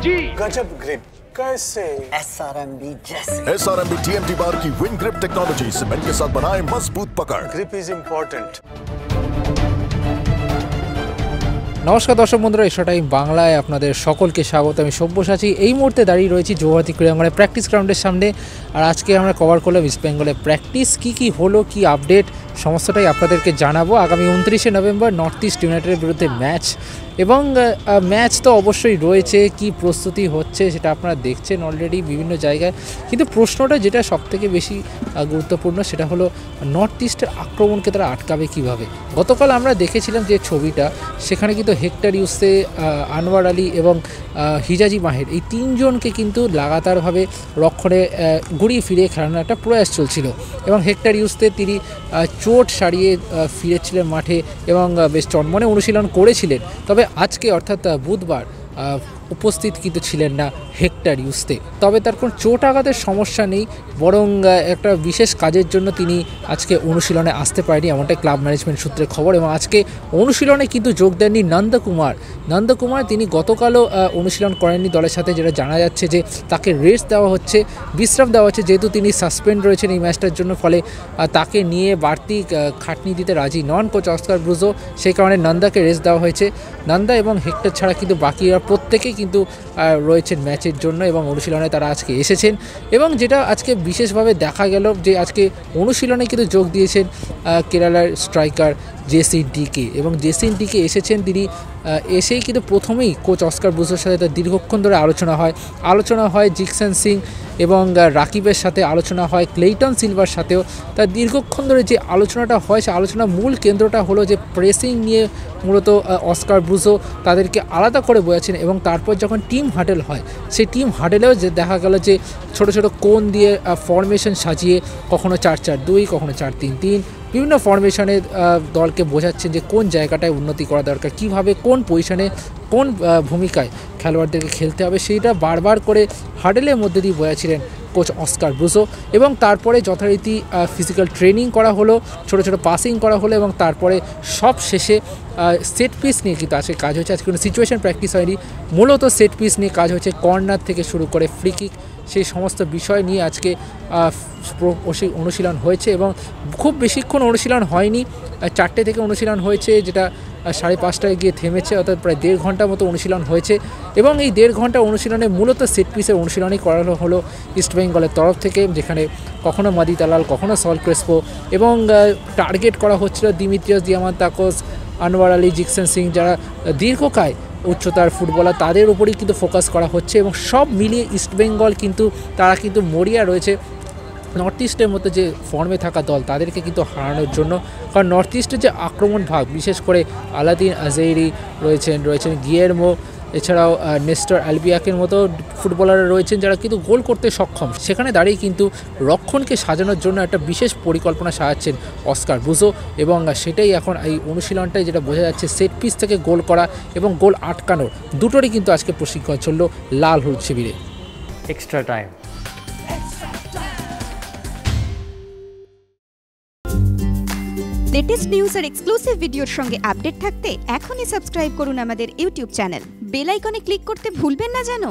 जी गजब ग्रिप कैसे SRMB जैसे SRMB TMT बार की विन ग्रिप टेक्नोलॉजी सीमेंट के साथ बनाए मजबूत पकड़। Grip is important. নমস্কার দর্শক বন্ধুরা, এশিয়া টাইম বাংলায় আপনাদের সকলকে স্বাগত। আমি সব্যসাচী এই মুহূর্তে দাঁড়িয়ে রয়েছি যৌহাটি ক্রীড়াঙ্গনে প্র্যাকটিস গ্রাউন্ডের সামনে। আর আজকে আমরা কভার করলাম ইস্ট বেঙ্গলের প্র্যাকটিস কী হলো, কী আপডেট, সমস্তটাই আপনাদেরকে জানাবো। আগামী 29শে নভেম্বর নর্থ ইস্ট ইউনাইটেডের বিরুদ্ধে ম্যাচ, এবং ম্যাচ তো অবশ্যই রয়েছে, কি প্রস্তুতি হচ্ছে সেটা আপনারা দেখছেন অলরেডি বিভিন্ন জায়গায়। কিন্তু প্রশ্নটা যেটা সবথেকে বেশি গুরুত্বপূর্ণ সেটা হলো নর্থ ইস্টের আক্রমণকে তারা আটকাবে কিভাবে। গতকাল আমরা দেখেছিলাম যে ছবিটা, সেখানে কিন্তু হেক্টর ইউসে, আনোয়ার আলী এবং হিজাজি মাহের এই তিনজনকে কিন্তু লাগাতারভাবে রক্ষণে ঘুরিয়ে ফিরিয়ে খেলানোর একটা প্রয়াস চলছিল, এবং হেক্টর ইউসে তিনি চোট সারিয়ে ফিরেছিলেন মাঠে এবং বেশ চনমনে অনুশীলন করেছিলেন। তবে আজকে অর্থাৎ বুধবার উপস্থিত কিন্তু ছিলেন না হেক্টর ইউসে। তবে তার কোনো চোট আঘাতের সমস্যা নেই, বরং একটা বিশেষ কাজের জন্য তিনি আজকে অনুশীলনে আসতে পারেনি, এমনটাই ক্লাব ম্যানেজমেন্ট সূত্রে খবর। এবং আজকে অনুশীলনে কিন্তু যোগ দেননি নন্দকুমার। তিনি গতকালও অনুশীলন করেননি দলের সাথে, যেটা জানা যাচ্ছে যে তাকে রেস্ট দেওয়া হচ্ছে, বিশ্রাম দেওয়া হচ্ছে, যেহেতু তিনি সাসপেন্ড রয়েছেন এই ম্যাচটার জন্য। ফলে তাকে নিয়ে বাড়তি খাটনি দিতে রাজি নন কোচ অস্কার ব্রুজো, সেই কারণে নন্দাকে রেস্ট দেওয়া হয়েছে। নন্দা এবং হেক্টর ছাড়া কিন্তু বাকিরা প্রত্যেকেই কিন্তু রয়েছেন ম্যাচের জন্য, এবং অনুশীলনে তারা আজকে এসেছেন। এবং যেটা আজকে বিশেষভাবে দেখা গেল যে আজকে অনুশীলনে কিন্তু যোগ দিয়েছেন কেরালার স্ট্রাইকার জেসিন ডিকে, এবং জেসিন ডিকে এসেছেন তিনি এসেই কিন্তু প্রথমেই কোচ অস্কার ব্রুজোর সাথে তার দীর্ঘক্ষণ ধরে আলোচনা হয় জিকসন সিং এবং রাকিবের সাথে, আলোচনা হয় ক্লেইটন সিলভার সাথেও। তার দীর্ঘক্ষণ ধরে যে আলোচনাটা হয়, সে আলোচনার মূল কেন্দ্রটা হলো যে প্রেসিং নিয়ে মূলত অস্কার ব্রুজো তাদেরকে আলাদা করে বোঝাচ্ছেন। এবং তারপর যখন টিম হাডেল হয়, সেই টিম হাডেলেও যে দেখা গেল যে ছোট ছোট কোণ দিয়ে ফরমেশন সাজিয়ে, কখনো 4-4-2, কখনো 4-3-3, বিভিন্ন ফরমেশনে দলকে বোঝাচ্ছেন যে কোন জায়গাটায় উন্নতি করা দরকার, কিভাবে কোন পজিশনে কোন ভূমিকায় খেলোয়াড়দেরকে খেলতে হবে, সেইটা বারবার করে হাডেলের মধ্যে দিয়ে বোঝাচ্ছিলেন কোচ অস্কার ব্রুজো। এবং তারপরে যথারীতি ফিজিক্যাল ট্রেনিং করা হলো, ছোট ছোট পাসিং করা হলো, এবং তারপরে সব শেষে সেট পিস নিয়ে কিন্তু আজকে কাজ হয়েছে। আজকে কোনো সিচুয়েশন প্র্যাকটিস হয়নি, মূলত সেট পিস নিয়ে কাজ হয়েছে, কর্নার থেকে শুরু করে ফ্রি কিক, সেই সমস্ত বিষয় নিয়ে আজকে অনুশীলন হয়েছে। এবং খুব বেশিক্ষণ অনুশীলন হয়নি, 4টে থেকে অনুশীলন হয়েছে, যেটা 5:30টায় গিয়ে থেমেছে, অর্থাৎ প্রায় 1.5 ঘন্টার মতো অনুশীলন হয়েছে। এবং এই 1.5 ঘন্টা অনুশীলনে মূলত সেট পিসের অনুশীলনই করানো হলো ইস্ট বেঙ্গলের তরফ থেকে, যেখানে কখনো মাদি তালাল, কখনো সল ক্রেসপো, এবং টার্গেট করা হচ্ছিল দিমিত্রিয়াস দিয়ামান্তাকোস, আনোয়ার আলী, জিকসন সিং, যারা দীর্ঘকায় উচ্চতার ফুটবলার, তাদের উপরেই কিন্তু ফোকাস করা হচ্ছে। এবং সব মিলিয়ে ইস্ট বেঙ্গল কিন্তু তারা কিন্তু মরিয়া রয়েছে নর্থ ইস্টের মতো যে ফর্মে থাকা দল তাদেরকে কিন্তু হারানোর জন্য। কারণ নর্থ ইস্টের যে আক্রমণ ভাগ, বিশেষ করে আলাদিন আজেইরি রয়েছেন গিয়েরমো, এছাড়াও নেস্টর অ্যালবিয়াকের মতো ফুটবলাররা রয়েছেন যারা কিন্তু গোল করতে সক্ষম। সেখানে দাঁড়িয়ে কিন্তু রক্ষণকে সাজানোর জন্য একটা বিশেষ পরিকল্পনা সাজাচ্ছেন অস্কার ব্রুজো, এবং সেটাই এখন এই অনুশীলনটাই যেটা বোঝা যাচ্ছে, সেট পিস থেকে গোল করা এবং গোল আটকানোর দুটোরই কিন্তু আজকে প্রশিক্ষণ চলল লাল হলুদ শিবিরে। Extra time. লেটেস্ট নিউজ আর এক্সক্লুসিভ ভিডিওর সঙ্গে আপডেট থাকতে এখনই সাবস্ক্রাইব করুন আমাদের ইউটিউব চ্যানেল। বেল আইকনে ক্লিক করতে ভুলবেন না যেন।